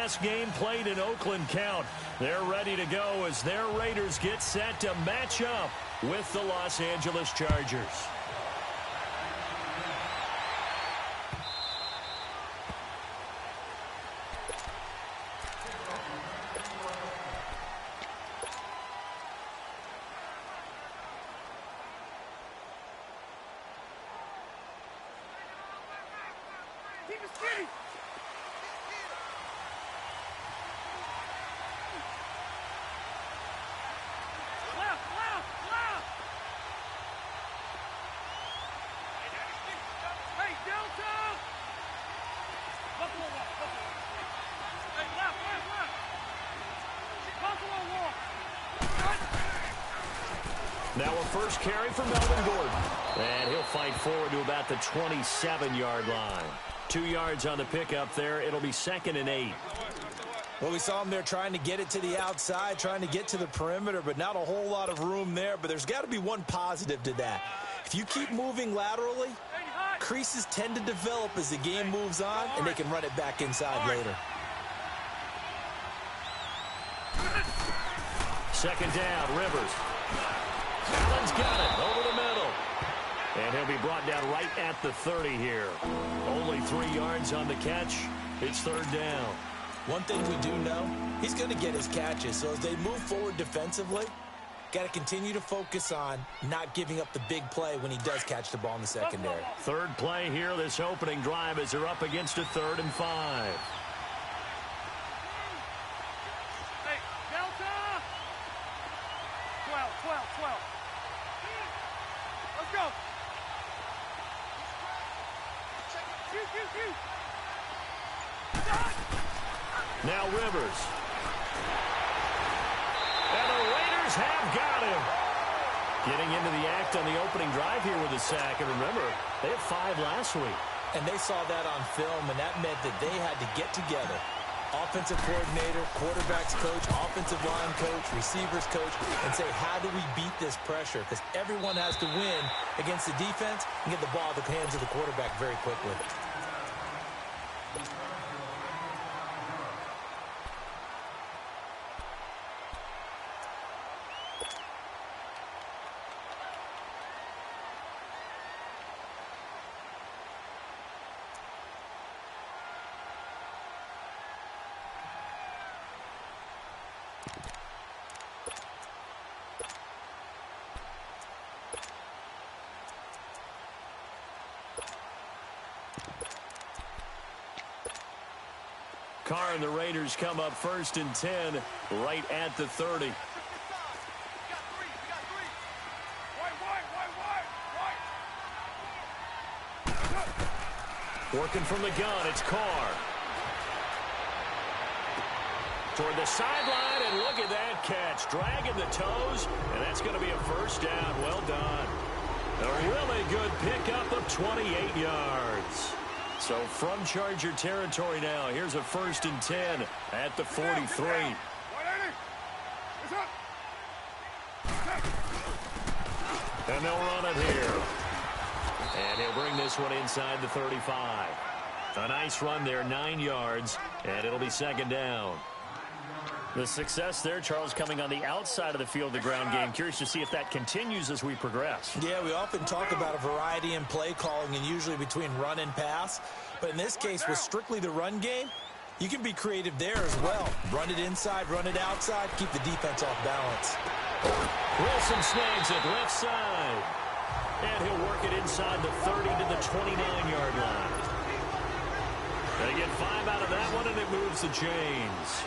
best game played in Oakland count. They're ready to go as their Raiders get set to match up with the Los Angeles Chargers. Now a first carry for Melvin Gordon. And he'll fight forward to about the 27-yard line. 2 yards on the pickup there. It'll be 2nd and 8. Well, we saw him there trying to get it to the outside, trying to get to the perimeter, but not a whole lot of room there. But there's got to be one positive to that. If you keep moving laterally, creases tend to develop as the game moves on, and they can run it back inside later. 2nd down, Rivers. Allen's got it over the middle. And he'll be brought down right at the 30 here. Only 3 yards on the catch. It's 3rd down. One thing we do know, he's going to get his catches. So as they move forward defensively, got to continue to focus on not giving up the big play when he does catch the ball in the secondary. 3rd play here, this opening drive, as they're up against a 3rd and 5. Now Rivers. And the Raiders have got him. Getting into the act on the opening drive here with a sack. And remember, they had 5 last week. And they saw that on film, and that meant that they had to get together. Offensive coordinator, quarterbacks coach, offensive line coach, receivers coach, and say, how do we beat this pressure? Because everyone has to win against the defense and get the ball to the hands of the quarterback very quickly. Carr and the Raiders come up 1st and 10 right at the 30. Working from the gun, it's Carr. Toward the sideline, and look at that catch. Dragging the toes, and that's going to be a 1st down. Well done. A really good pickup of 28 yards. So from Charger territory now, here's a 1st and 10 at the 43. And they'll run it here. And he'll bring this one inside the 35. A nice run there, 9 yards, and it'll be 2nd down. The success there, Charles, coming on the outside of the field, the ground game. Curious to see if that continues as we progress. Yeah, we often talk about a variety in play calling and usually between run and pass. But in this case, with strictly the run game, you can be creative there as well. Run it inside, run it outside, keep the defense off balance. Wilson snags it left side. And he'll work it inside the 30 to the 29-yard line. They get 5 out of that one, and it moves the chains.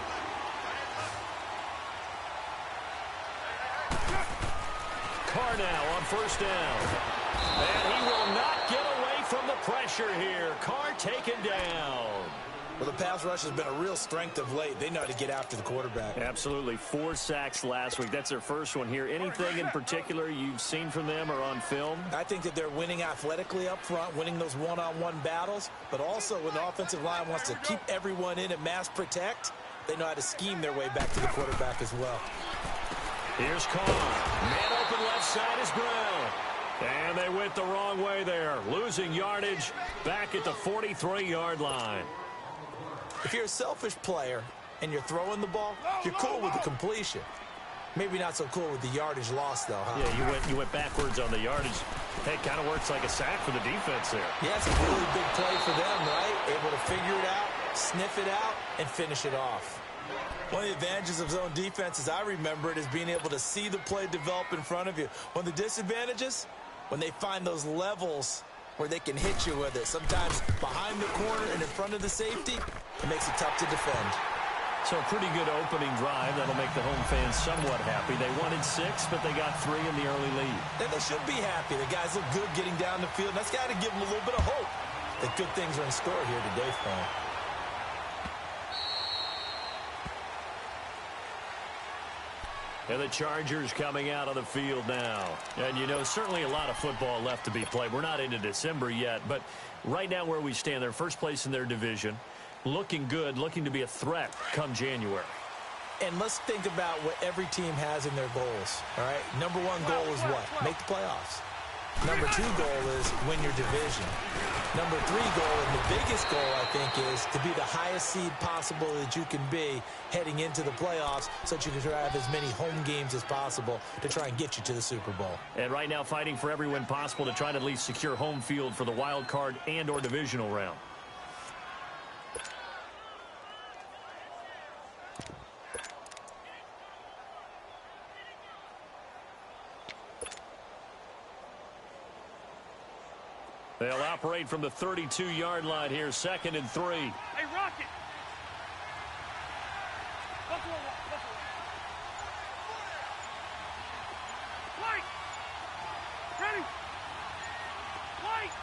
Carr now on 1st down. And he will not get away from the pressure here. Carr taken down. Well, the pass rush has been a real strength of late. They know how to get after the quarterback. Absolutely. 4 sacks last week. That's their first one here. Anything in particular you've seen from them or on film? I think that they're winning athletically up front, winning those one-on-one battles, but also when the offensive line wants to keep everyone in and mass protect, they know how to scheme their way back to the quarterback as well. Here's Carr. Man open left side is Brown. And they went the wrong way there. Losing yardage back at the 43-yard line. If you're a selfish player and you're throwing the ball, you're cool with the completion. Maybe not so cool with the yardage loss, though, huh? Yeah, you went backwards on the yardage. Hey, it kind of works like a sack for the defense there. Yeah, it's a really big play for them, right? Able to figure it out, sniff it out, and finish it off. One of the advantages of zone defense, as I remember it, is being able to see the play develop in front of you. One of the disadvantages, when they find those levels where they can hit you with it. Sometimes behind the corner and in front of the safety, it makes it tough to defend. So a pretty good opening drive. That'll make the home fans somewhat happy. They wanted 6, but they got 3 in the early lead. And they should be happy. The guys look good getting down the field. That's got to give them a little bit of hope that good things are in store here today for them. And the Chargers coming out on the field now. And, you know, certainly a lot of football left to be played. We're not into December yet, but right now where we stand, they're first place in their division. Looking good, looking to be a threat come January. And let's think about what every team has in their goals, all right? Number 1 goal is what? Make the playoffs. Number 2 goal is win your division. Number 3 goal, and the biggest goal, I think, is to be the highest seed possible that you can be heading into the playoffs so that you can have as many home games as possible to try and get you to the Super Bowl. And right now fighting for every win possible to try to at least secure home field for the wild card and or divisional round. They'll operate from the 32-yard line here, 2nd and 3. Hey, Rocket! Buffalo. White! Ready! White!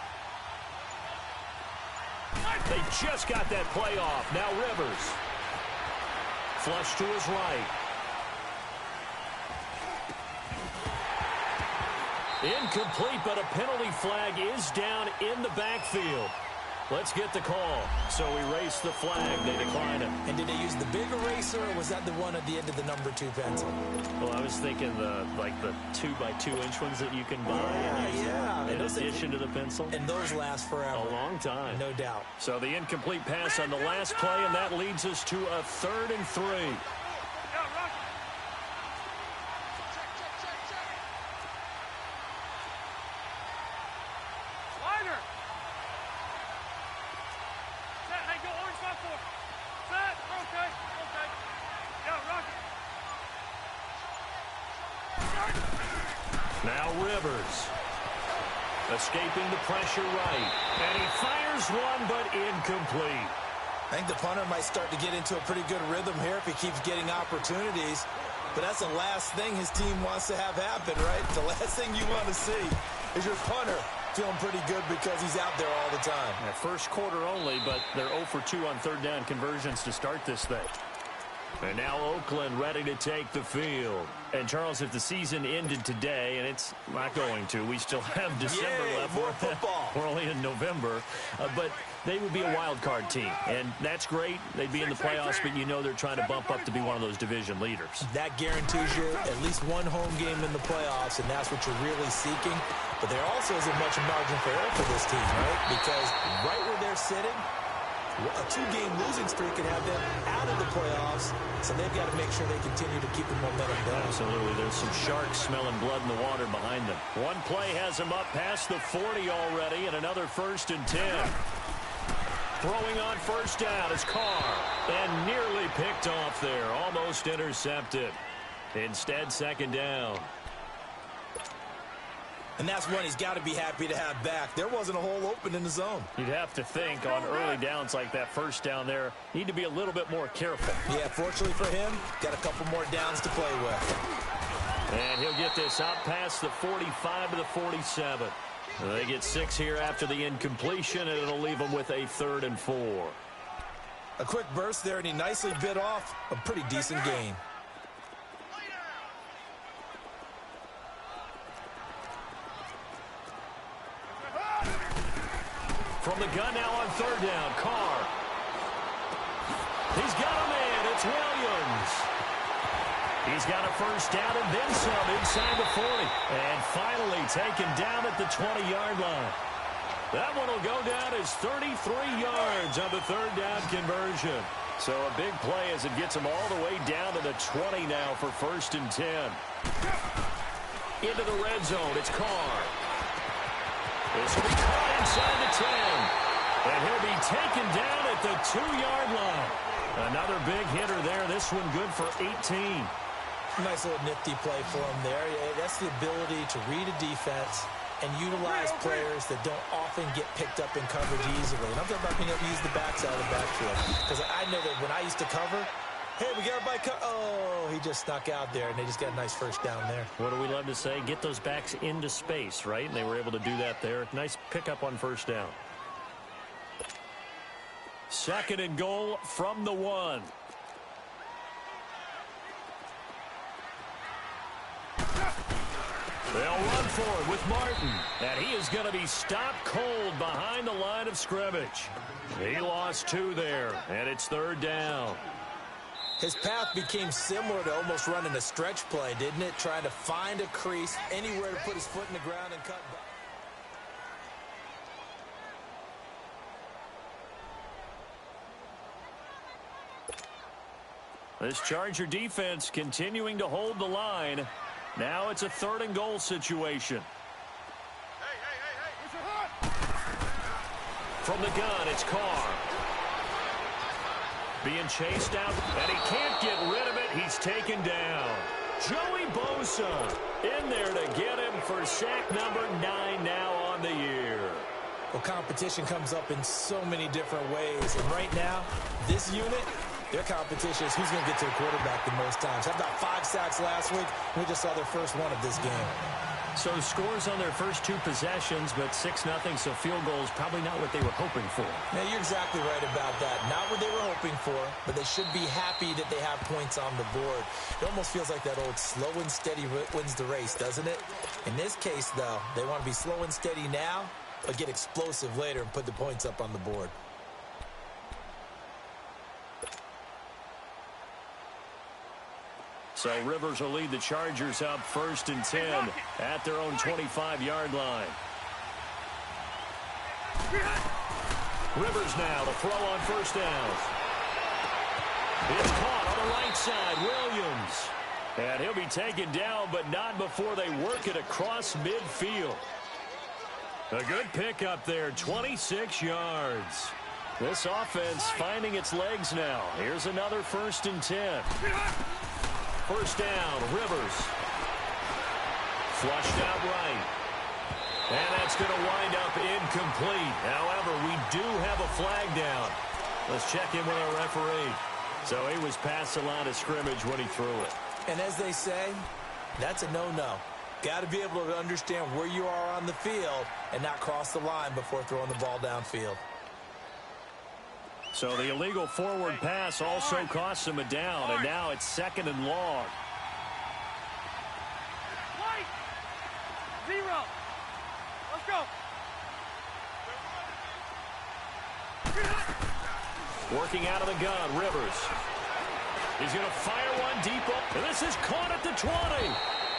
They just got that play off. Now Rivers. Flush to his right. Incomplete, but a penalty flag is down in the backfield. Let's get the call. So erase the flag. They decline it. And did they use the big eraser, or was that the one at the end of the number 2 pencil? Well, I was thinking the 2x2-inch ones that you can buy. Yeah. In addition to the pencil. And those last forever. A long time. No doubt. So the incomplete pass on the last play, and that leads us to a 3rd and 3. Now Rivers. Escaping the pressure right. And he fires one, but incomplete. I think the punter might start to get into a pretty good rhythm here if he keeps getting opportunities. But that's the last thing his team wants to have happen, right? The last thing you want to see is your punter feeling pretty good because he's out there all the time. Yeah, first quarter only, but they're 0 for 2 on 3rd down conversions to start this thing. And now Oakland ready to take the field. And, Charles, if the season ended today, and it's not going to, we still have December left. More football. We're only in November. But they would be a wild card team. And that's great. They'd be in the playoffs, but you know they're trying to bump up to be one of those division leaders. That guarantees you at least one home game in the playoffs, and that's what you're really seeking. But there also isn't much margin for error for this team, right? Because right where they're sitting, a 2-game losing streak can have them out of the playoffs, so they've got to make sure they continue to keep the momentum going. Absolutely. There's some sharks smelling blood in the water behind them. One play has them up past the 40 already, and another 1st and 10. Throwing on 1st down is Carr, and nearly picked off there, almost intercepted. Instead, 2nd down. And that's one he's got to be happy to have back. There wasn't a hole open in the zone. You'd have to think on early downs like that 1st down there, need to be a little bit more careful. Yeah, fortunately for him, got a couple more downs to play with. And he'll get this out past the 45 to the 47. They get 6 here after the incompletion, and it'll leave them with a 3rd and 4. A quick burst there, and he nicely bit off a pretty decent gain. From the gun now on 3rd down, Carr. He's got a man. It's Williams. He's got a 1st down and then some inside the 40. And finally taken down at the 20-yard line. That one will go down as 33 yards on the third down conversion. So a big play as it gets them all the way down to the 20 now for 1st and 10. Into the red zone, it's Carr. This will be caught inside the 10. And he'll be taken down at the 2-yard line. Another big hitter there. This one good for 18. Nice little nifty play for him there. That's the ability to read a defense and utilize players that don't often get picked up in coverage easily. And I'm talking about being able to use the backside of the backfield. Because I know that when I used to cover, hey, we got everybody oh, he just snuck out there, and they just got a nice first down there. What do we love to say? Get those backs into space, right? And they were able to do that there. Nice pickup on first down. 2nd and goal from the 1. They'll run for it with Martin. And he is going to be stopped cold behind the line of scrimmage. He lost 2 there, and it's 3rd down. His path became similar to almost running a stretch play, didn't it? Trying to find a crease, anywhere to put his foot in the ground and cut back. This Charger defense continuing to hold the line. Now it's a 3rd and goal situation. From the gun, it's Carr. Being chased out, and he can't get rid of it. He's taken down. Joey Bosa in there to get him for sack number 9 now on the year. Well, competition comes up in so many different ways. And right now, this unit, their competition is who's going to get to the quarterback the most times. Had about 5 sacks last week. We just saw their first one of this game. So scores on their first 2 possessions, but 6-0, so field goals probably not what they were hoping for. Now, you're exactly right about that. Not what they were hoping for, but they should be happy that they have points on the board. It almost feels like that old slow and steady wins the race, doesn't it? In this case, though, they want to be slow and steady now, but get explosive later and put the points up on the board. So Rivers will lead the Chargers up 1st and 10 at their own 25-yard line. Rivers now to throw on first down. It's caught on the right side, Williams. And he'll be taken down, but not before they work it across midfield. A good pickup there, 26 yards. This offense finding its legs now. Here's another 1st and 10. First down, Rivers. Flushed out right. And that's going to wind up incomplete. However, we do have a flag down. Let's check in with our referee. So he was past the line of scrimmage when he threw it. And as they say, that's a no-no. Got to be able to understand where you are on the field and not cross the line before throwing the ball downfield. So the illegal forward pass also costs him a down, and now it's 2nd and long. White. 0. Let's go. Working out of the gun, Rivers. He's going to fire one deep up, and this is caught at the 20.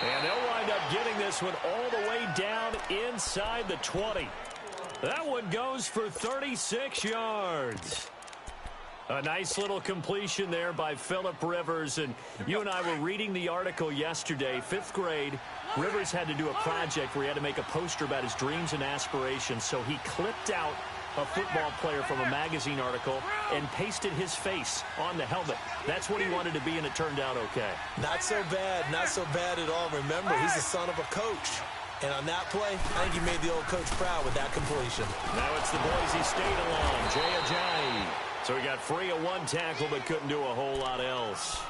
And they'll wind up getting this one all the way down inside the 20. That one goes for 36 yards. A nice little completion there by Phillip Rivers. And you and I were reading the article yesterday, 5th grade. Rivers had to do a project where he had to make a poster about his dreams and aspirations. So he clipped out a football player from a magazine article and pasted his face on the helmet. That's what he wanted to be, and it turned out okay. Not so bad. Not so bad at all. Remember, he's the son of a coach. And on that play, I think he made the old coach proud with that completion. Now it's the Boise State alum, Jay Ajayi. So he got free of 1 tackle but couldn't do a whole lot else.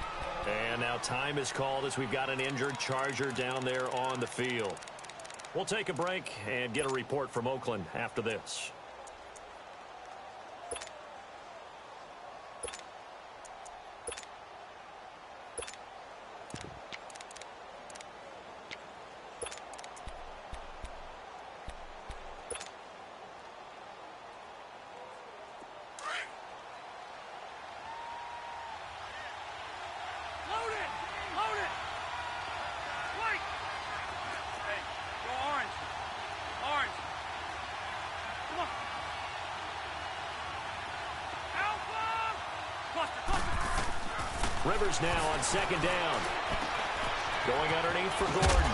And now time is called as we've got an injured Charger down there on the field. We'll take a break and get a report from Oakland after this. Rivers now on second down. Going underneath for Gordon.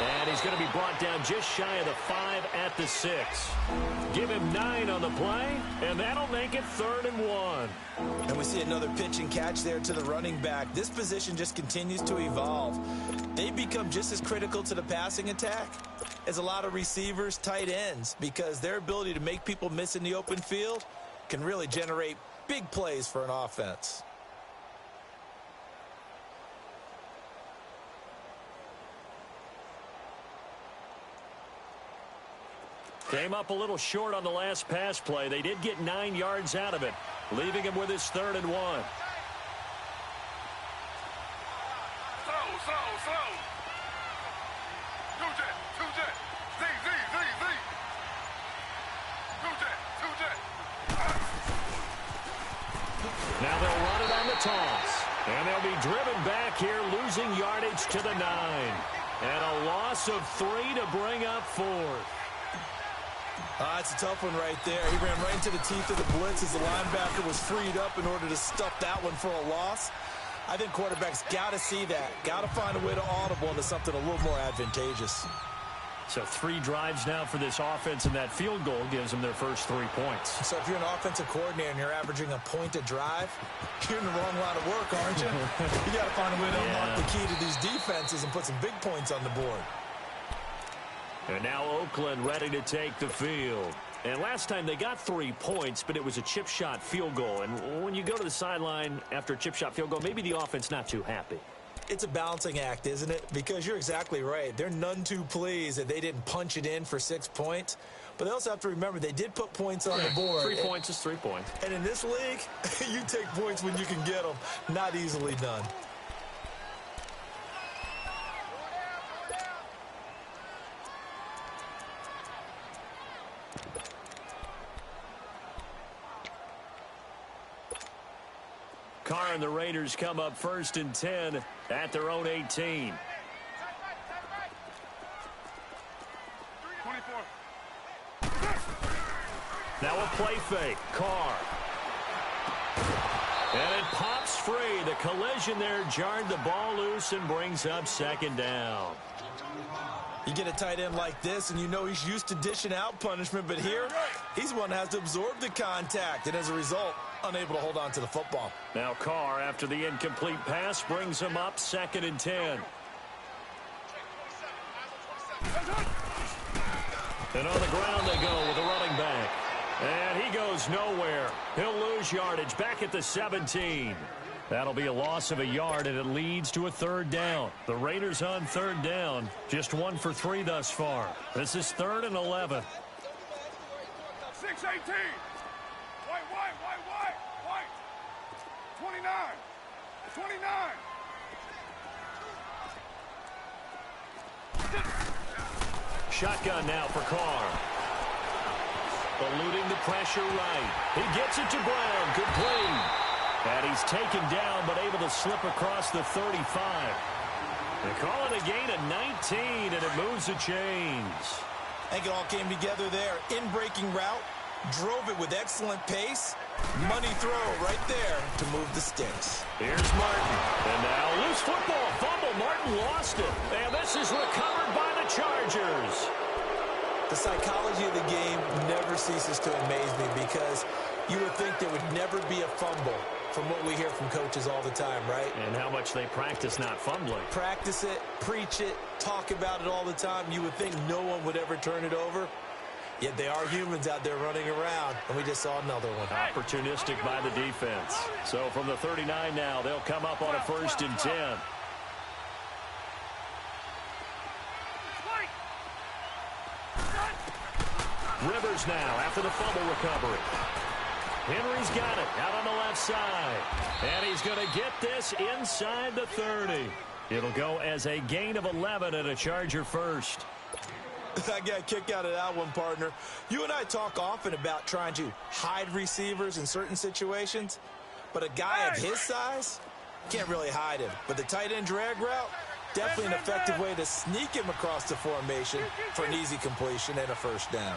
And he's going to be brought down just shy of the 5 at the 6. Give him 9 on the play, and that'll make it 3rd and 1. And we see another pitch and catch there to the running back. This position just continues to evolve. They become just as critical to the passing attack as a lot of receivers, tight ends, because their ability to make people miss in the open field can really generate big plays for an offense. Came up a little short on the last pass play. They did get 9 yards out of it, leaving him with his 3rd and 1. Slow. Two jet. Z. Two jet. Now they'll run it on the toss. And they'll be driven back here, losing yardage to the 9. And a loss of 3 to bring up 4th. That's a tough one right there. He ran right into the teeth of the blitz as the linebacker was freed up in order to stuff that one for a loss. I think quarterbacks got to see that. Got to find a way to audible into something a little more advantageous. So 3 drives now for this offense, and that field goal gives them their first 3 points. So if you're an offensive coordinator and you're averaging a point a drive, you're in the wrong line of work, aren't you? You got to find a way to unlock the key to these defenses and put some big points on the board. And now Oakland ready to take the field. And last time they got 3 points, but it was a chip shot field goal. And when you go to the sideline after a chip shot field goal, maybe the offense not too happy. It's a balancing act, isn't it? Because you're exactly right. They're none too pleased that they didn't punch it in for 6 points. But they also have to remember they did put points on the board. 3 points is 3 points. And in this league, you take points when you can get them. Not easily done. Carr and the Raiders come up 1st and 10 at their own 18. 24. Now a play fake. Carr. And it pops free. The collision there jarred the ball loose and brings up 2nd down. You get a tight end like this, and you know he's used to dishing out punishment, but here, he's the one that has to absorb the contact, and as a result, unable to hold on to the football. Now Carr, after the incomplete pass, brings him up 2nd and 10. And on the ground they go with the running back. And he goes nowhere. He'll lose yardage back at the 17. That'll be a loss of a yard, and it leads to a 3rd down. The Raiders on 3rd down, just 1 for 3 thus far. This is 3rd and 11. 6-18. White. 29. 29. Shotgun now for Carr. Eluding the pressure right. He gets it to Brown. Good play. And he's taken down, but able to slip across the 35. They call it a gain of 19, and it moves the chains. I think it all came together there. In-breaking route, drove it with excellent pace. Money throw right there to move the sticks. Here's Martin. And now loose football. Fumble. Martin lost it. And this is recovered by the Chargers. The psychology of the game never ceases to amaze me because you would think there would never be a fumble from what we hear from coaches all the time, right? And how much they practice not fumbling. Practice it, preach it, talk about it all the time. You would think no one would ever turn it over. Yet they are humans out there running around, and we just saw another one. Opportunistic by the defense. So from the 39 now, they'll come up on a 1st and 10. Rivers now after the fumble recovery. Henry's got it out on the left side. And he's going to get this inside the 30. It'll go as a gain of 11 and a Charger first. I got a kick out of that one, partner. You and I talk often about trying to hide receivers in certain situations, but a guy of his size can't really hide him. But the tight end drag route, definitely an effective way to sneak him across the formation for an easy completion and a 1st down.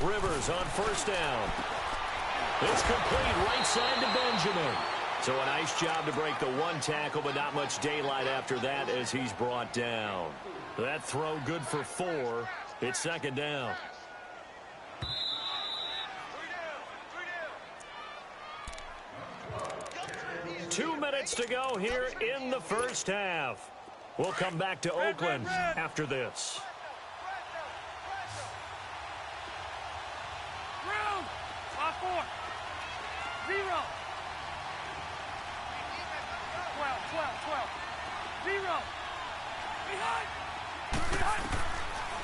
Rivers on first down. It's complete right side to Benjamin. So a nice job to break the one tackle, but not much daylight after that as he's brought down. That throw good for 4. It's second down. Two minutes to go here in the first half. We'll come back to Oakland after this. Room. 5-4. 0. 12. 0. Behind.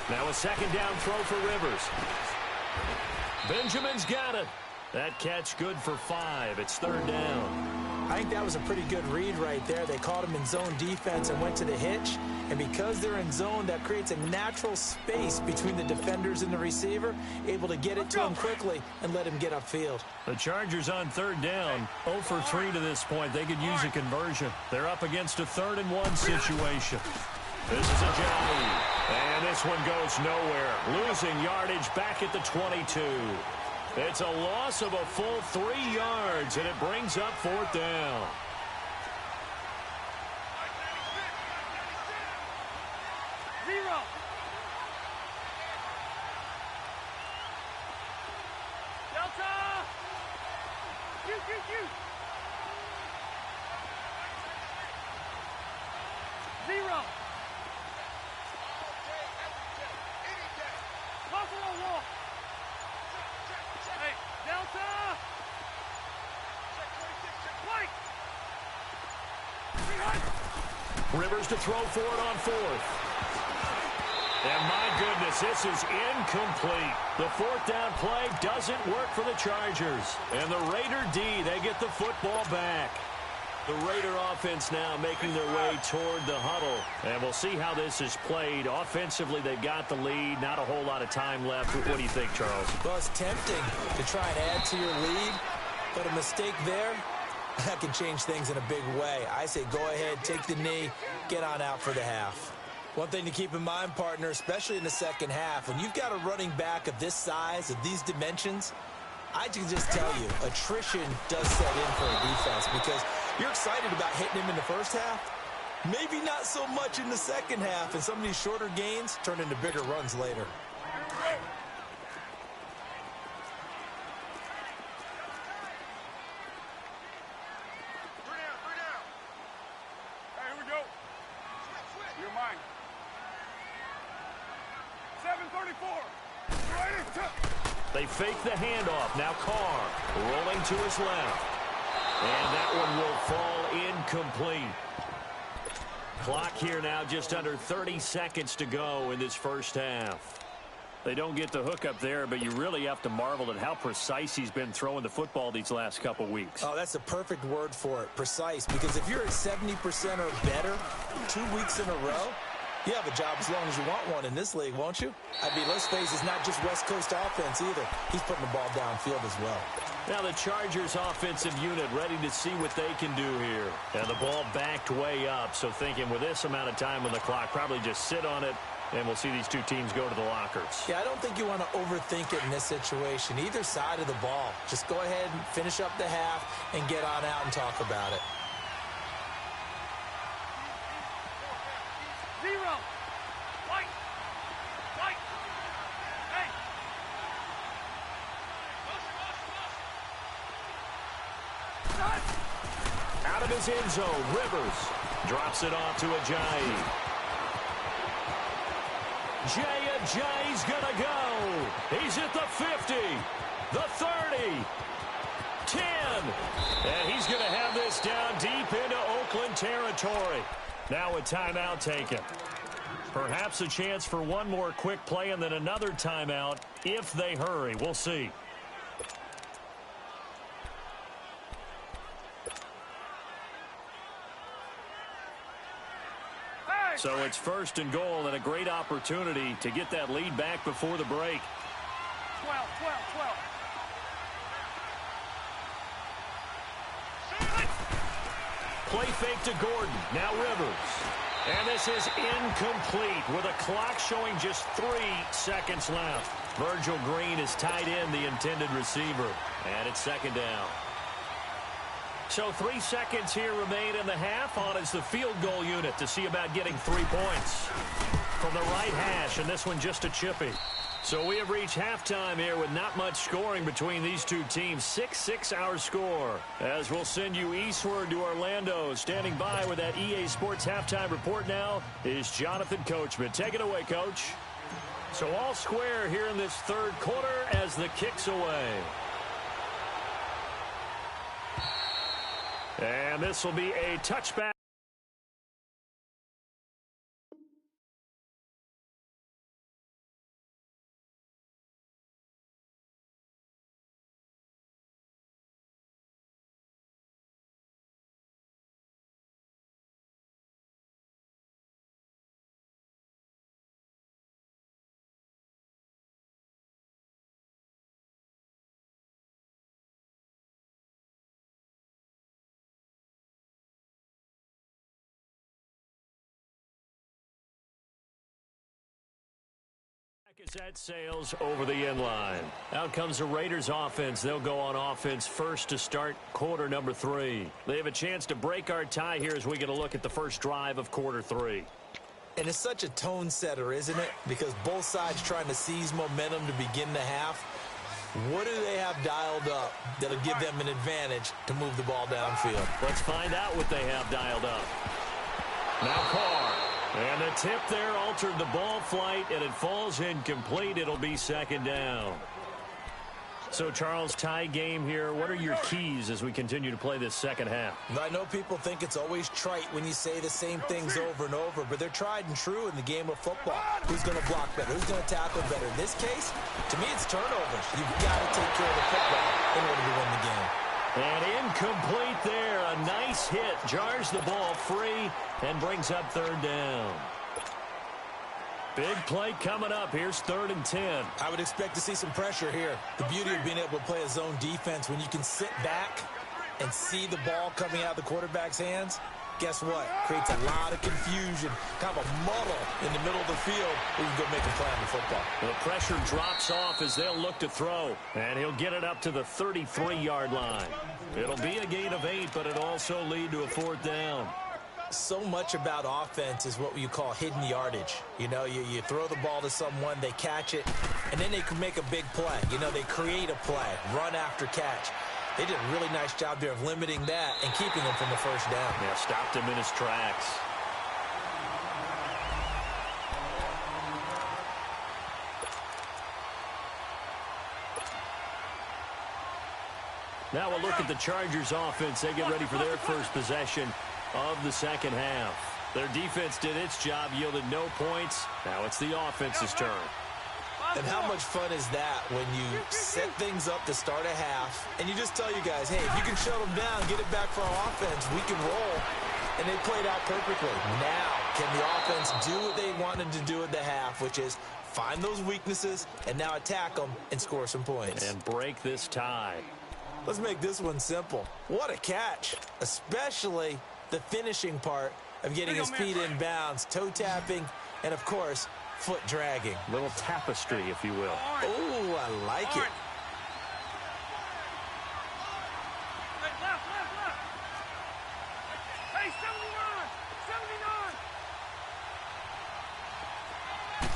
Now a second down throw for Rivers. Benjamin's got it. That catch good for 5. It's third down. I think that was a pretty good read right there. They caught him in zone defense and went to the hitch. And because they're in zone, that creates a natural space between the defenders and the receiver, able to get it to him quickly and let him get upfield. The Chargers on third down, 0 for 3 to this point. They could use a conversion. They're up against a 3rd and 1 situation. This is Ajayi. And this one goes nowhere. Losing yardage back at the 22. It's a loss of a full 3 yards, and it brings up 4th down. Zero. Delta. You. 0. Buffalo Wolf. Hey, Delta. White. Rivers to throw for it on 4th. And my goodness, this is incomplete. The 4th down play doesn't work for the Chargers. And the Raider D, they get the football back. The Raider offense now making their way toward the huddle. And we'll see how this is played. Offensively, they've got the lead. Not a whole lot of time left. What do you think, Charles? Well, it's tempting to try and add to your lead, but a mistake there, that can change things in a big way. I say go ahead, take the knee, get on out for the half. One thing to keep in mind, partner, especially in the second half, when you've got a running back of this size, of these dimensions, I can just tell you, attrition does set in for a defense because you're excited about hitting him in the first half. Maybe not so much in the second half, and some of these shorter gains turn into bigger runs later. Hey, here we go. You're mine. 7:34. Ready to... They fake the handoff. Now Carr rolling to his left. And that one will fall incomplete. Clock here now just under 30 seconds to go in this first half. They don't get the hook up there, but you really have to marvel at how precise he's been throwing the football these last couple weeks. Oh, that's the perfect word for it, precise, because if you're at 70% or better 2 weeks in a row, you have a job as long as you want one in this league, won't you? I mean, let's face it, it's not just West Coast offense either. He's putting the ball downfield as well. Now the Chargers offensive unit ready to see what they can do here. And the ball backed way up, so thinking with this amount of time on the clock, probably just sit on it, and we'll see these two teams go to the lockers. Yeah, I don't think you want to overthink it in this situation. Either side of the ball. Just go ahead and finish up the half and get on out and talk about it. 0. White. Hey. Out of his end zone, Rivers drops it off to Ajayi. Ajayi's gonna go. He's at the 50, the 30, 10, and he's gonna have this down deep into Oakland territory. Now a timeout taken. Perhaps a chance for one more quick play and then another timeout if they hurry. We'll see. So it's first and goal and a great opportunity to get that lead back before the break. 12. Play fake to Gordon. Now Rivers. And this is incomplete with a clock showing just 3 seconds left. Virgil Green is tied in, the intended receiver. And it's second down. So 3 seconds here remain in the half. On is the field goal unit to see about getting 3 points from the right hash, and this one just a chippy. So we have reached halftime here with not much scoring between these two teams. 6-6 our score. As we'll send you eastward to Orlando. Standing by with that EA Sports halftime report now is Jonathan Coachman. Take it away, Coach. So all square here in this third quarter as the kick's away. And this will be a touchback. As that sails over the end line. Out comes the Raiders offense. They'll go on offense first to start quarter number 3. They have a chance to break our tie here as we get a look at the first drive of quarter 3. And it's such a tone setter, isn't it? Because both sides trying to seize momentum to begin the half. What do they have dialed up that'll give them an advantage to move the ball downfield? Let's find out what they have dialed up. Now Carr. And the tip there altered the ball flight, and it falls incomplete. It'll be second down. So, Charles, tie game here. What are your keys as we continue to play this second half? I know people think it's always trite when you say the same things over and over, but they're tried and true in the game of football. Who's going to block better? Who's going to tackle better? In this case, to me, it's turnovers. You've got to take care of the football in order to win the game. And incomplete there. A nice hit. Jars the ball free and brings up third down. Big play coming up. Here's 3rd and 10. I would expect to see some pressure here. The beauty of being able to play a zone defense when you can sit back and see the ball coming out of the quarterback's hands. Guess what? Creates a lot of confusion, kind of a muddle in the middle of the field where you can go make a play on the football. The pressure drops off as they'll look to throw, and he'll get it up to the 33-yard line. It'll be a gain of 8, but it'll also lead to a 4th down. So much about offense is what you call hidden yardage. You know, you throw the ball to someone, they catch it, and then they can make a big play. You know, they create a play, run after catch. They did a really nice job there of limiting that and keeping him from the first down. Yeah, stopped him in his tracks. Now we'll look at the Chargers offense. They get ready for their first possession of the second half. Their defense did its job, yielded no points. Now it's the offense's turn. And how much fun is that when you set things up to start a half and you just tell you guys, hey, if you can shut them down, get it back for our offense, we can roll. And they played out perfectly. Now, can the offense do what they wanted to do at the half, which is find those weaknesses and now attack them and score some points. And break this tie. Let's make this one simple. What a catch, especially the finishing part of getting his feet in bounds, toe tapping, and, of course, foot dragging. Little tapestry, if you will. Oh, I like it. Left. Hey, 79.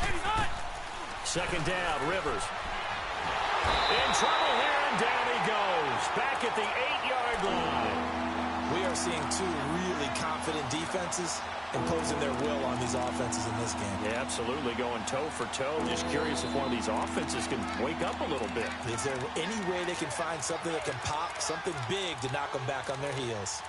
89. Second down, Rivers. In trouble here, and down he goes. Back at the 8-yard line. We are seeing two really confident defenses imposing their will on these offenses in this game. Yeah, absolutely, going toe for toe. Just curious if one of these offenses can wake up a little bit. Is there any way they can find something that can pop, something big to knock them back on their heels?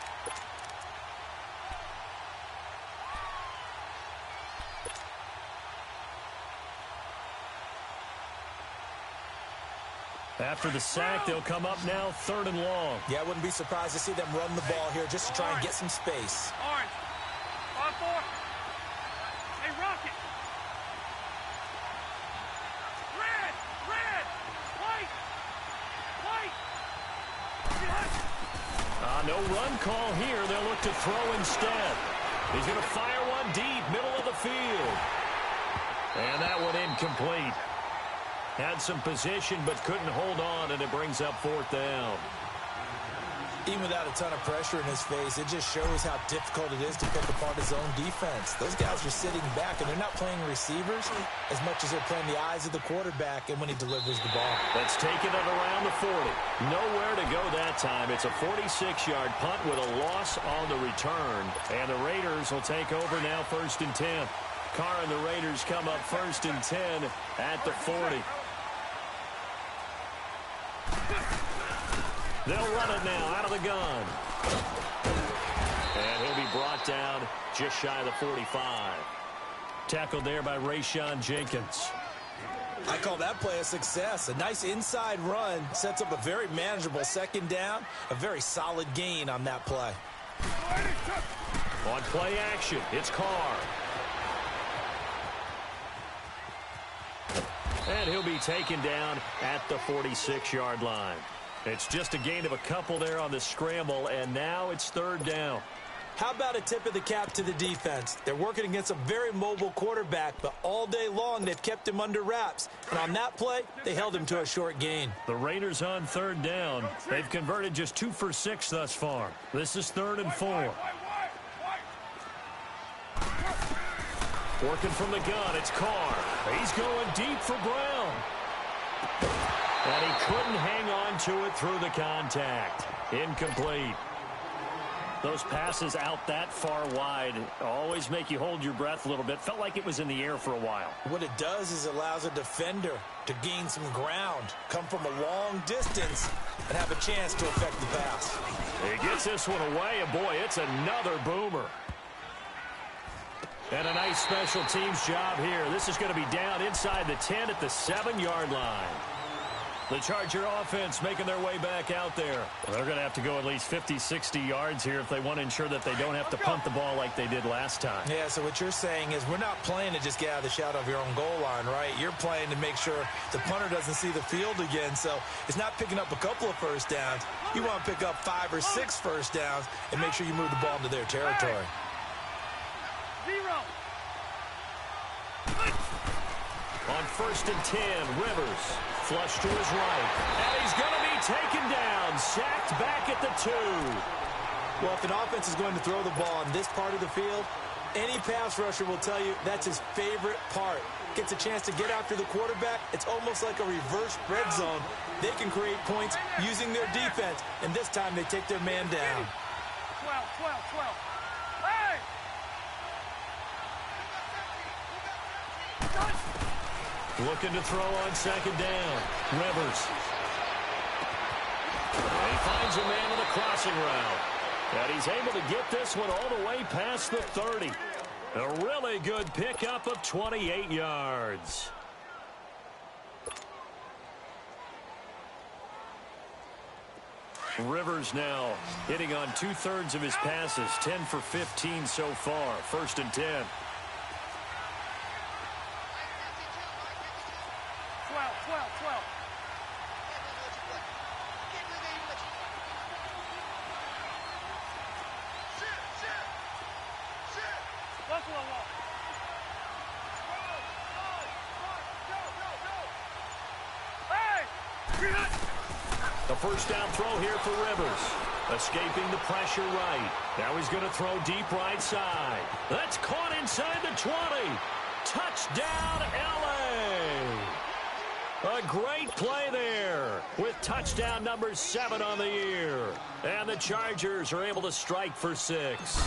After the sack, they'll come up now 3rd and long. Yeah, I wouldn't be surprised to see them run the ball here just to try and get some space. Orange. 5-4. Hey, Rocket. Red. White. No run call here. They'll look to throw instead. He's going to fire one deep, middle of the field. And that one incomplete. Had some position but couldn't hold on, and it brings up 4th down. Even without a ton of pressure in his face, it just shows how difficult it is to pick apart his own defense. Those guys are sitting back, and they're not playing receivers as much as they're playing the eyes of the quarterback and when he delivers the ball. Let's take it at around the 40. Nowhere to go that time. It's a 46-yard punt with a loss on the return. And the Raiders will take over now 1st and 10. Carr and the Raiders come up 1st and 10 at the 40. They'll run it now out of the gun. And he'll be brought down just shy of the 45. Tackled there by Rayshawn Jenkins. I call that play a success. A nice inside run sets up a very manageable 2nd down. A very solid gain on that play. On play action, it's Carr. And he'll be taken down at the 46-yard line. It's just a gain of a couple there on the scramble, and now it's 3rd down. How about a tip of the cap to the defense? They're working against a very mobile quarterback, but all day long they've kept him under wraps. And on that play, they held him to a short gain. The Raiders on 3rd down. They've converted just 2 for 6 thus far. This is 3rd and 4. Working from the gun, it's Carr. He's going deep for Brown. And he couldn't hang on to it through the contact. Incomplete. Those passes out that far wide always make you hold your breath a little bit. Felt like it was in the air for a while. What it does is it allows a defender to gain some ground, come from a long distance, and have a chance to affect the pass. He gets this one away, and boy, it's another boomer. And a nice special teams job here. This is going to be down inside the 10 at the 7-yard line. The Charger offense making their way back out there. They're going to have to go at least 50, 60 yards here if they want to ensure that they don't have to punt the ball like they did last time. Yeah, so what you're saying is we're not playing to just get out of the shadow of your own goal line, right? You're playing to make sure the punter doesn't see the field again. So it's not picking up a couple of first downs. You want to pick up 5 or 6 first downs and make sure you move the ball into their territory. 0. On 1st and 10, Rivers. Flush to his right. And he's going to be taken down. Sacked back at the 2. Well, if an offense is going to throw the ball on this part of the field, any pass rusher will tell you that's his favorite part. Gets a chance to get after the quarterback. It's almost like a reverse red zone. They can create points using their defense, and this time they take their man down. 12, 12, 12. Hey! Looking to throw on 2nd down. Rivers. And he finds a man with a crossing route. And he's able to get this one all the way past the 30. A really good pickup of 28 yards. Rivers now hitting on 2/3 of his passes. 10 for 15 so far. 1st and 10. 12, 12, 12. Buffalo wall. Hey! A 1st down throw here for Rivers. Escaping the pressure right. Now he's going to throw deep right side. That's caught inside the 20. Touchdown, L.A. A great play there with touchdown number 7 on the year. And the Chargers are able to strike for 6.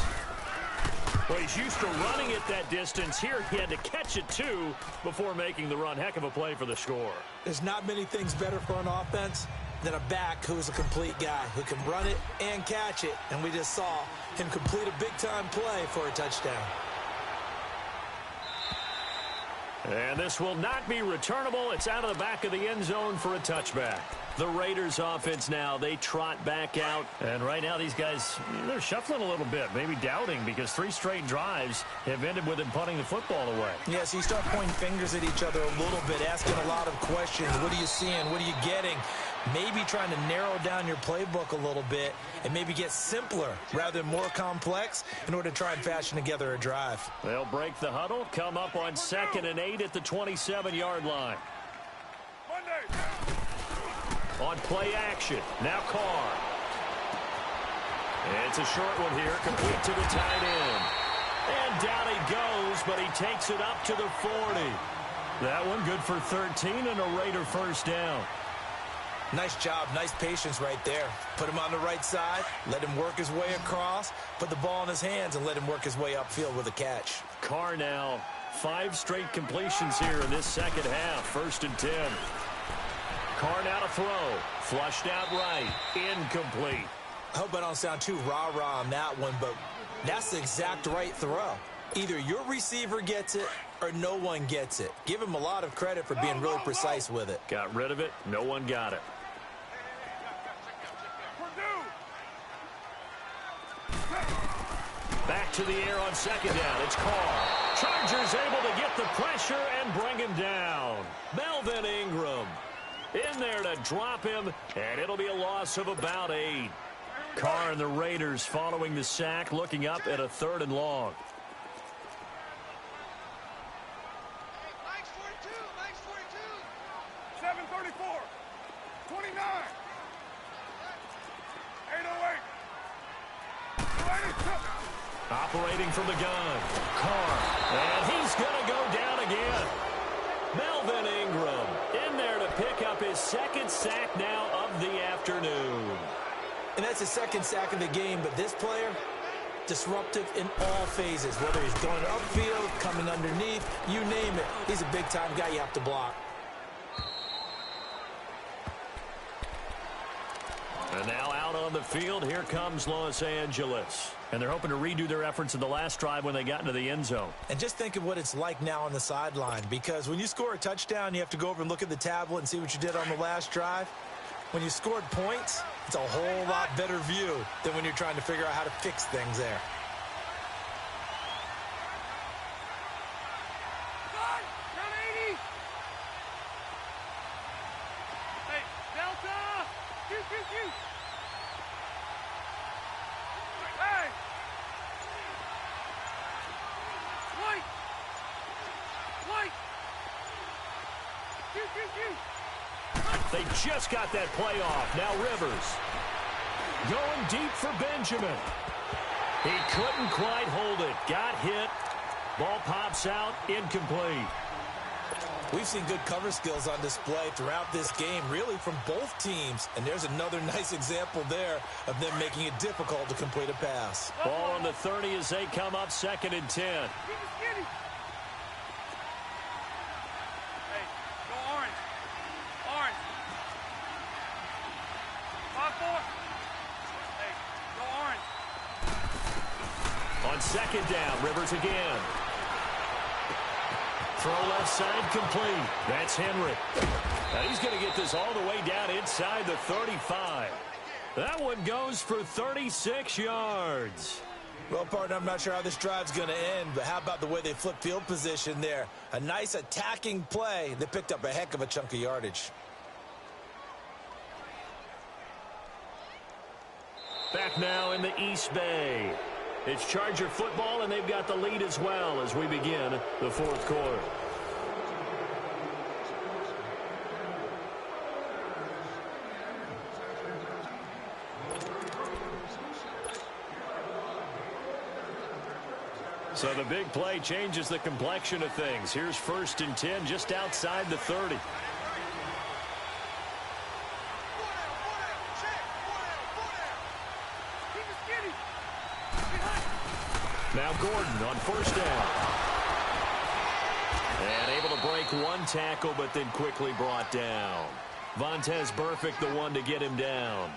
Well, he's used to running it that distance. Here he had to catch it, too, before making the run. Heck of a play for the score. There's not many things better for an offense than a back who's a complete guy who can run it and catch it. And we just saw him complete a big-time play for a touchdown. And this will not be returnable. It's out of the back of the end zone for a touchback. The Raiders offense now, they trot back out. And right now these guys, they're shuffling a little bit, maybe doubting, because 3 straight drives have ended with them punting the football away. Yeah, so you start pointing fingers at each other a little bit, asking a lot of questions. What are you seeing? What are you getting? Maybe trying to narrow down your playbook a little bit and maybe get simpler rather than more complex in order to try and fashion together a drive. They'll break the huddle, come up on 2nd and 8 at the 27-yard line. Monday. On play action, now Carr. It's a short one here, complete to the tight end. And down he goes, but he takes it up to the 40. That one good for 13 and a Raider first down. Nice job, nice patience right there. Put him on the right side, let him work his way across, put the ball in his hands, and let him work his way upfield with a catch. Carr now, 5 straight completions here in this second half, 1st and 10. Carr now to throw, flushed out right, incomplete. I hope I don't sound too rah-rah on that one, but that's the exact right throw. Either your receiver gets it or no one gets it. Give him a lot of credit for being really precise with it. Got rid of it. No one got it. Back to the air on second down. It's Carr. Chargers able to get the pressure and bring him down. Melvin Ingram in there to drop him, and it'll be a loss of about 8. Carr and the Raiders following the sack, looking up at a 3rd and long. Mike's 42. Mike's 42. 734. 29. 808. 282. Operating from the gun. Carr. And he's going to go down again. Melvin Ingram in there to pick up his 2nd sack now of the afternoon. And that's the 2nd sack of the game, but this player, disruptive in all phases, whether he's going upfield, coming underneath, you name it. He's a big-time guy you have to block. And now out on the field, here comes Los Angeles. And they're hoping to redo their efforts in the last drive when they got into the end zone. And just think of what it's like now on the sideline, because when you score a touchdown, you have to go over and look at the tablet and see what you did on the last drive. When you scored points, it's a whole lot better view than when you're trying to figure out how to fix things there. Down 80. Hey, Delta. Shoot. Hey. White. Shoot. They just got that play off. Now Rivers going deep for Benjamin. He couldn't quite hold it. Got hit. Ball pops out. Incomplete. We've seen good cover skills on display throughout this game, really from both teams. And there's another nice example there of them making it difficult to complete a pass. Ball on the 30 as they come up 2nd and 10. Hey, go orange. 5-4. Hey, go orange. On 2nd down, Rivers again. Throw left side complete. That's Henry. Now he's going to get this all the way down inside the 35. That one goes for 36 yards. Well, partner, I'm not sure how this drive's going to end, but how about the way they flip field position there? A nice attacking play that picked up a heck of a chunk of yardage. Back now in the East Bay. It's Charger football, and they've got the lead as well as we begin the 4th quarter. So the big play changes the complexion of things. Here's 1st and 10 just outside the 30. Now Gordon on 1st down. And able to break one tackle, but then quickly brought down. Vontaze Burfict, the one to get him down.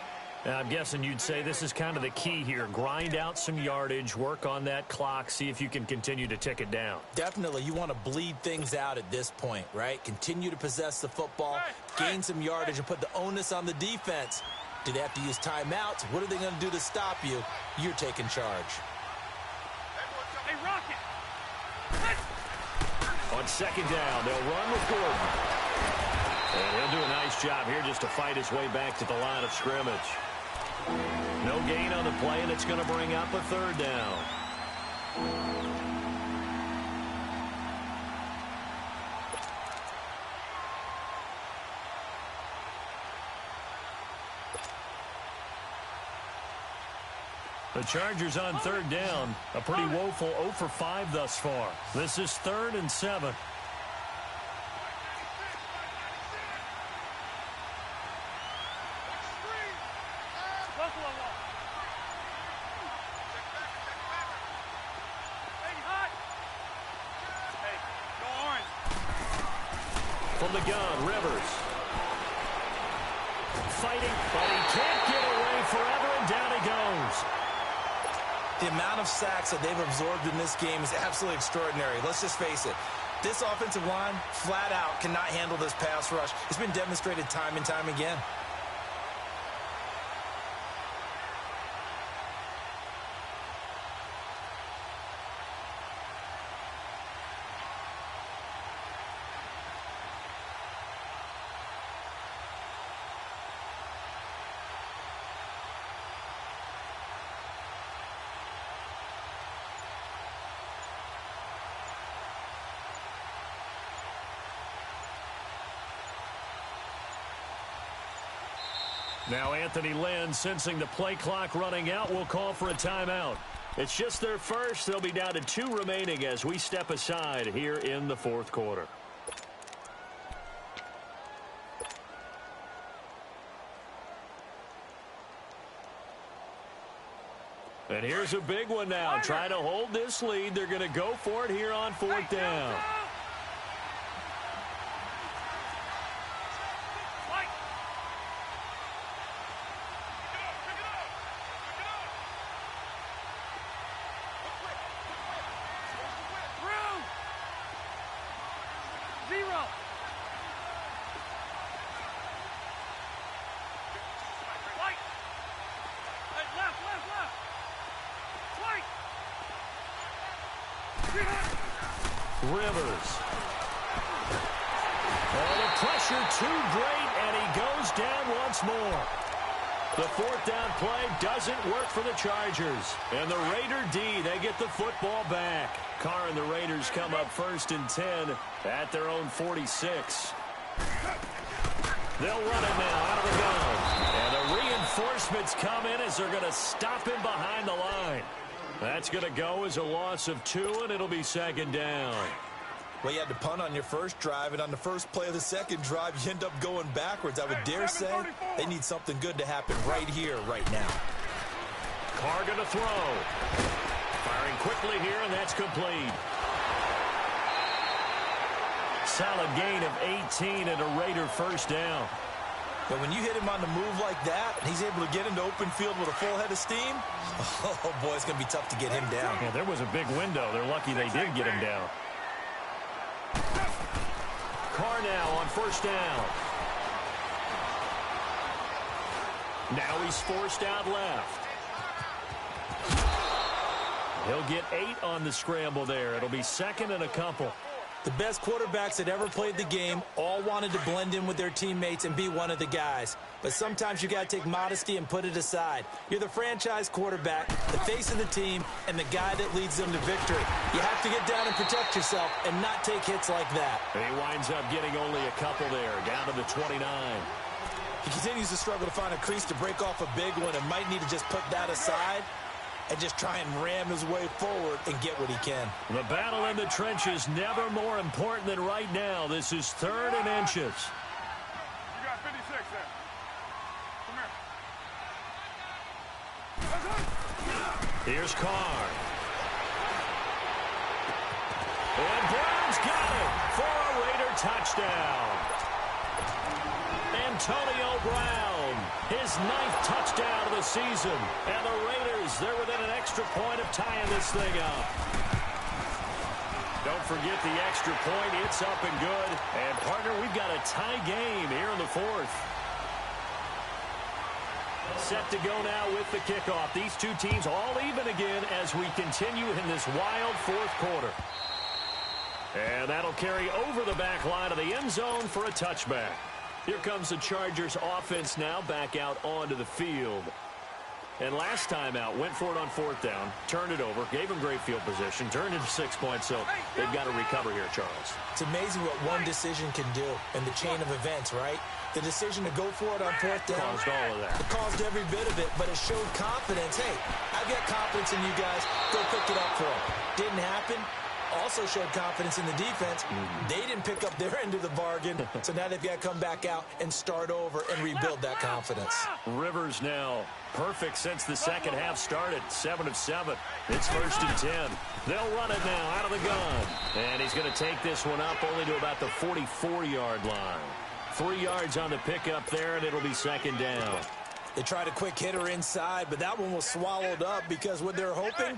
I'm guessing you'd say this is kind of the key here. Grind out some yardage, work on that clock, see if you can continue to tick it down. Definitely. You want to bleed things out at this point, right? Continue to possess the football, gain some yardage, and put the onus on the defense. Do they have to use timeouts? What are they going to do to stop you? You're taking charge. Hey, Rocket. On 2nd down, they'll run with Gordon. And he'll do a nice job here just to fight his way back to the line of scrimmage. No gain on the play, and it's going to bring up a 3rd down. The Chargers on third down. A pretty woeful 0 for 5 thus far. This is 3rd and 7. Buffalo wall. Hey, hot. Hey, go orange. From the gun, Rivers. Fighting, but he can't get away forever, and down he goes. The amount of sacks that they've absorbed in this game is absolutely extraordinary. Let's just face it. This offensive line, flat out, cannot handle this pass rush. It's been demonstrated time and time again. Now Anthony Lynn, sensing the play clock running out, will call for a timeout. It's just their first. They'll be down to 2 remaining as we step aside here in the 4th quarter. And here's a big one now. Trying to hold this lead. They're going to go for it here on 4th down. Rivers. Oh, the pressure too great, and he goes down once more. The 4th down play doesn't work for the Chargers. And the Raider D, they get the football back. Carr and the Raiders come up 1st and 10 at their own 46. They'll run it now out of the gun. And the reinforcements come in as they're going to stop him behind the line. That's going to go as a loss of 2, and it'll be 2nd down. Well, you had to punt on your first drive, and on the first play of the second drive, you end up going backwards. I would dare say they need something good to happen right here, right now. Carr going to throw. Firing quickly here, and that's complete. Solid gain of 18 and a Raider 1st down. But when you hit him on the move like that, and he's able to get into open field with a full head of steam, oh, boy, it's going to be tough to get him down. Yeah, there was a big window. They're lucky they did get him down. Carr now on 1st down. Now he's forced out left. He'll get 8 on the scramble there. It'll be 2nd and a couple. The best quarterbacks that ever played the game all wanted to blend in with their teammates and be one of the guys. But sometimes you got to take modesty and put it aside. You're the franchise quarterback, the face of the team, and the guy that leads them to victory. You have to get down and protect yourself and not take hits like that. He winds up getting only a couple there, down to the 29. He continues to struggle to find a crease to break off a big one and might need to just put that aside and just try and ram his way forward and get what he can. The battle in the trenches never more important than right now. This is 3rd and inches. You got 56 there. Come here. Here's Carr. And Brown's got it for a Raider touchdown. Antonio Brown, his 9th touchdown of the season. And the Raiders, they're within an extra point of tying this thing up. Don't forget the extra point. It's up and good. And, partner, we've got a tie game here in the 4th. Set to go now with the kickoff. These two teams all even again as we continue in this wild 4th quarter. And that'll carry over the back line of the end zone for a touchback. Here comes the Chargers offense now back out onto the field. And last time out, went for it on 4th down, turned it over, gave him great field position, turned into 6 points, so they've got to recover here, Charles. It's amazing what one decision can do in the chain of events, right? The decision to go for it on fourth down caused all of that. It caused every bit of it, but it showed confidence. Hey, I've got confidence in you guys. Go pick it up for them. Didn't happen. Also showed confidence in the defense. They didn't pick up their end of the bargain, so now they've got to come back out and start over and rebuild that confidence. Rivers now perfect since the second half started. 7 of 7. It's 1st and 10. They'll run it now out of the gun. And he's going to take this one up only to about the 44-yard line. 3 yards on the pickup there, and it'll be 2nd down. They tried a quick hitter inside, but that one was swallowed up because what they're hoping,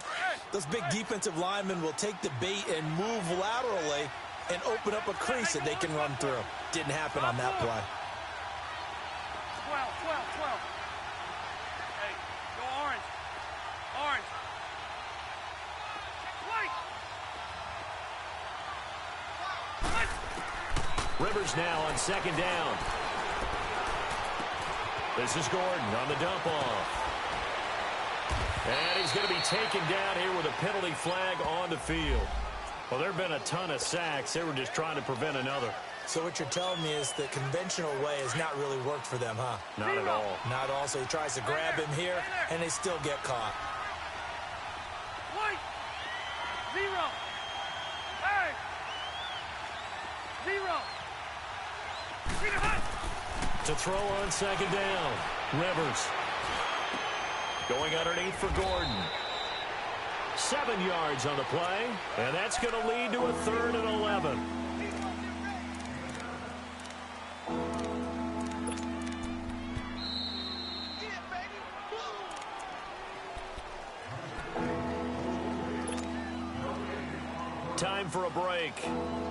those big defensive linemen will take the bait and move laterally and open up a crease that they can run through. Didn't happen on that play. 12, 12, 12. Hey, go orange. Orange. White. Rivers now on 2nd down. This is Gordon on the dump off. And he's going to be taken down here with a penalty flag on the field. Well, there have been a ton of sacks. They were just trying to prevent another. So what you're telling me is the conventional way has not really worked for them, huh? Not at all. Not at all. So he tries to grab him here, and they still get caught. White. 0. Hey. 0. Get it hot. To throw on 2nd down. Rivers. Going underneath for Gordon. 7 yards on the play. And that's going to lead to a 3rd and 11. Time for a break.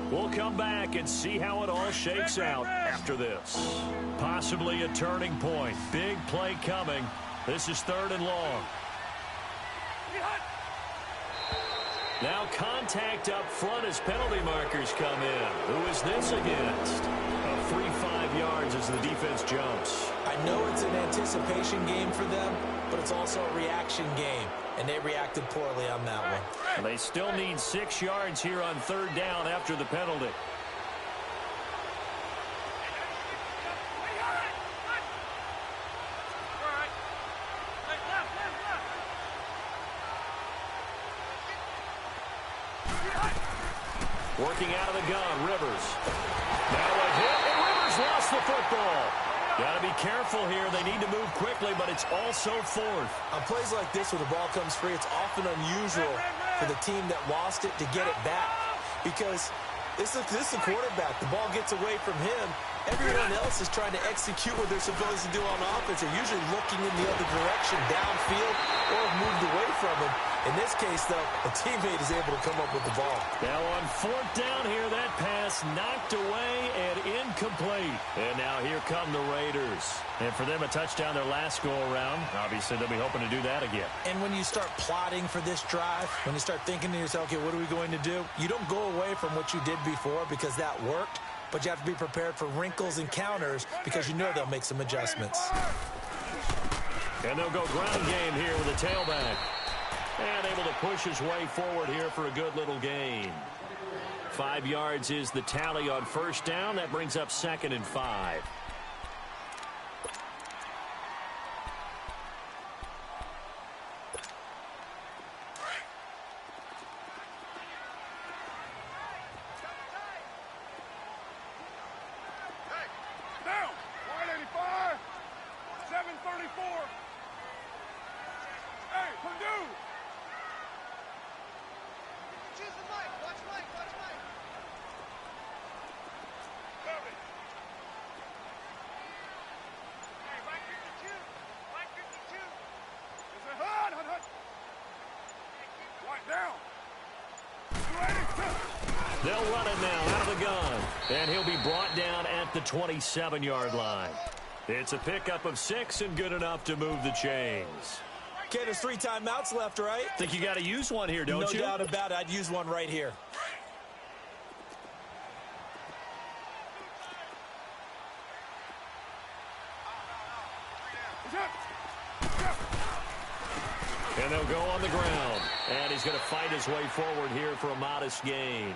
We'll come back and see how it all shakes out after this. Possibly a turning point. Big play coming. This is 3rd and long. Now contact up front as penalty markers come in. Who is this against? A free 5 yards as the defense jumps. I know it's an anticipation game for them, but it's also a reaction game, and they reacted poorly on that one. And they still need 6 yards here on 3rd down after the penalty. Working out of the gun, Rivers. Now a hit, and Rivers lost the football. Got to be careful here. They need to move quickly, but it's also 4th. On plays like this where the ball comes free, it's often unusual for the team that lost it to get it back because this is the quarterback. The ball gets away from him. Everyone else is trying to execute what they're supposed to do on offense. They're usually looking in the other direction, downfield, or have moved away from him. In this case, though, a teammate is able to come up with the ball. Now on 4th down here, that pass knocked away and incomplete. And now here come the Raiders. And for them, a touchdown their last go-around. Obviously, they'll be hoping to do that again. And when you start plotting for this drive, when you start thinking to yourself, okay, what are we going to do? You don't go away from what you did before because that worked. But you have to be prepared for wrinkles and counters because you know they'll make some adjustments. And they'll go ground game here with a tailback. And able to push his way forward here for a good little gain. 5 yards is the tally on 1st down. That brings up 2nd and 5. Down. 185. 734. Hey, Purdue. They'll run it now out of the gun. And he'll be brought down at the 27-yard line. It's a pickup of 6 and good enough to move the chains. Okay, there's 3 timeouts left, right? Think you got to use one here, don't you? No doubt about it. I'd use one right here. And they'll go on the ground. And he's going to fight his way forward here for a modest gain.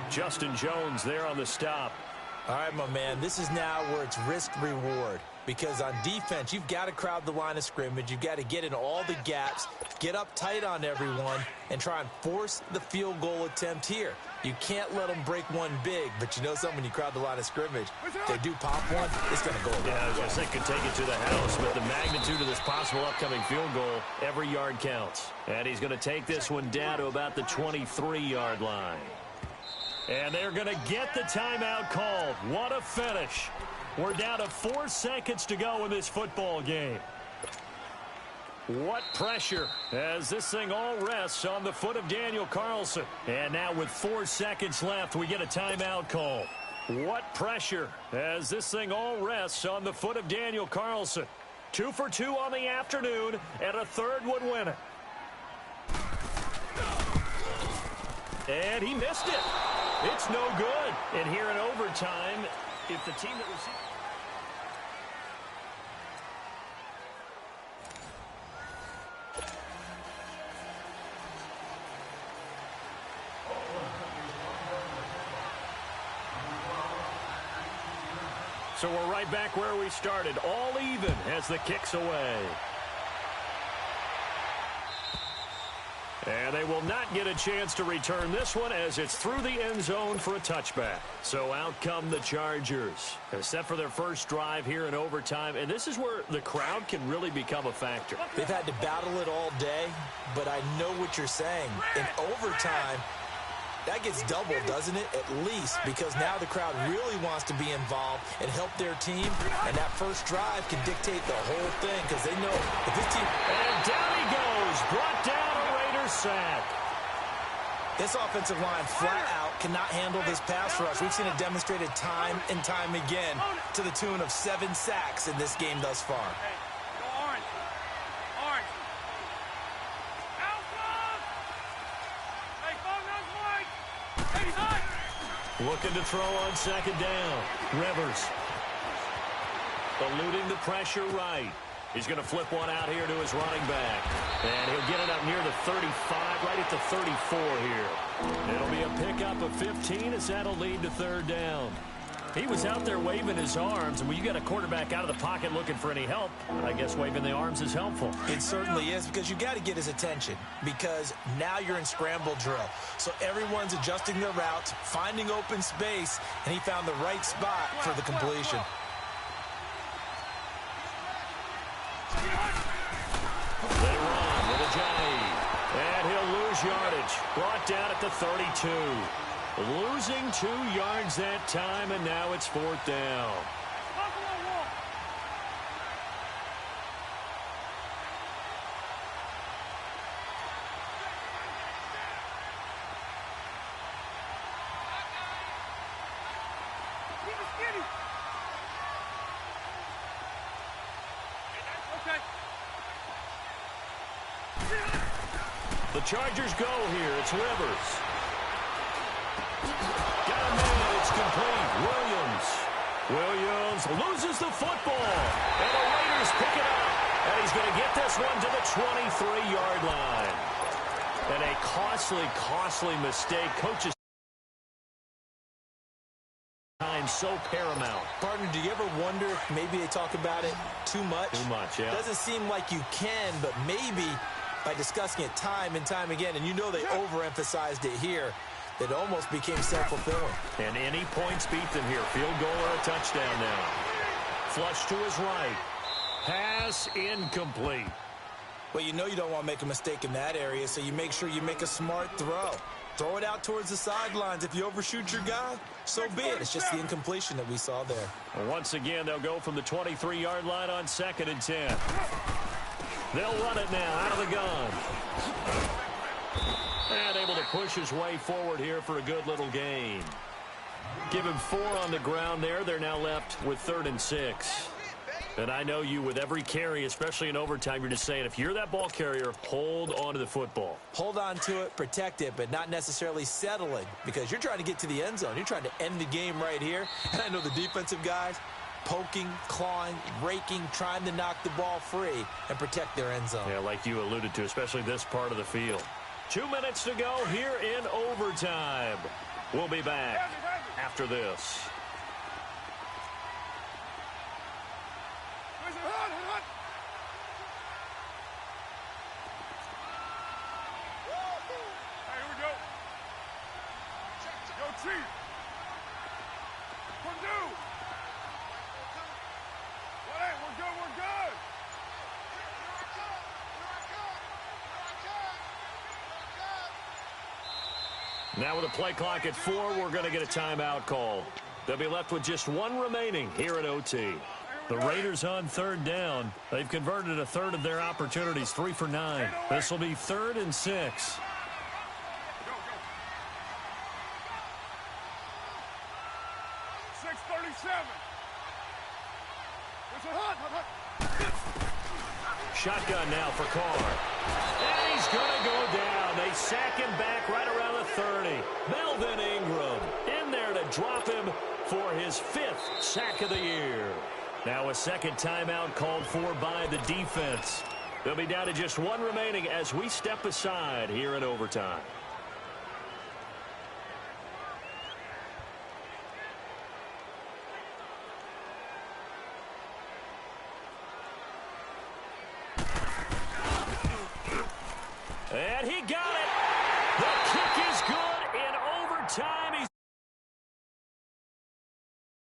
Justin Jones there on the stop. All right, my man, this is now where it's risk-reward. Because on defense, you've got to crowd the line of scrimmage. You've got to get in all the gaps, get up tight on everyone, and try and force the field goal attempt here. You can't let them break one big, but you know something, when you crowd the line of scrimmage, if they do pop one, it's going to go away. Yeah, I was going to say could take it to the house, but the magnitude of this possible upcoming field goal, every yard counts. And he's going to take this one down to about the 23-yard line. And they're going to get the timeout called. What a finish. We're down to 4 seconds to go in this football game. What pressure as this thing all rests on the foot of Daniel Carlson. And now with 4 seconds left, we get a timeout call. What pressure as this thing all rests on the foot of Daniel Carlson. 2 for 2 on the afternoon, and a third would win it. And he missed it. It's no good. And here in overtime, if the team that received... So we're right back where we started, all even as the kick's away. And they will not get a chance to return this one as it's through the end zone for a touchback. So out come the Chargers, set for their first drive here in overtime. And this is where the crowd can really become a factor. They've had to battle it all day, but I know what you're saying. In overtime, that gets doubled, doesn't it? At least, because now the crowd really wants to be involved and help their team. And that first drive can dictate the whole thing because they know if this team... And down he goes, brought down a Raiders sack. This offensive line flat out cannot handle this pass rush. We've seen it demonstrated time and time again to the tune of 7 sacks in this game thus far. Hey, go orange. Orange. Alpha! Hey, phone knows Mike. Hey, hot. Looking to throw on second down. Rivers. Eluding the pressure right. He's going to flip one out here to his running back. And he'll get it up near the 35, right at the 34 here. It'll be a pickup of 15 as that'll lead to third down. He was out there waving his arms, and when you got a quarterback out of the pocket looking for any help, I guess waving the arms is helpful. It certainly is, because you got to get his attention, because now you're in scramble drill. So everyone's adjusting their routes, finding open space, and he found the right spot for the completion. They run with Ajayi, and he'll lose yardage. Brought down at the 32. Losing 2 yards that time, and now it's 4th down. The Chargers go here. It's Rivers. Got a man. It's complete. Williams loses the football. And the Raiders pick it up. And he's going to get this one to the 23-yard line. And a costly mistake. Coach's time so paramount. Partner, do you ever wonder if maybe they talk about it too much? Too much, yeah. Doesn't seem like you can, but maybe by discussing it time and time again, and you know they overemphasized it here, that almost became self-fulfilling. And any points beat them here. Field goal or a touchdown now. Flush to his right. Pass incomplete. Well, you know you don't want to make a mistake in that area, so you make sure you make a smart throw. Throw it out towards the sidelines. If you overshoot your guy, so be it. It's just the incompletion that we saw there. And once again, they'll go from the 23-yard line on 2nd and 10. They'll run it now out of the gun. And able to push his way forward here for a good little gain. Give him 4 on the ground there. They're now left with 3rd and 6. And I know you, with every carry, especially in overtime, you're just saying, if you're that ball carrier, hold on to the football. Hold on to it, protect it, but not necessarily settling, because you're trying to get to the end zone. You're trying to end the game right here. And I know the defensive guys, poking, clawing, raking, trying to knock the ball free and protect their end zone. Yeah, like you alluded to, especially this part of the field. 2 minutes to go here in overtime. We'll be back after this. Chief. Purdue. Well, hey, we're good, we're good. Now with a play clock at 4, we're going to get a timeout call. They'll be left with just 1 remaining here at OT. The Raiders on 3rd down. They've converted a third of their opportunities, 3 for 9. This will be 3rd and 6. Go, go. 6:37. It's a hut. Shotgun now for Carr. And he's going to go down. They sack him back right around the 30. Melvin Ingram in there to drop him for his 5th sack of the year. Now a second timeout called for by the defense. They'll be down to just 1 remaining as we step aside here in overtime. And he got it. The kick is good in overtime.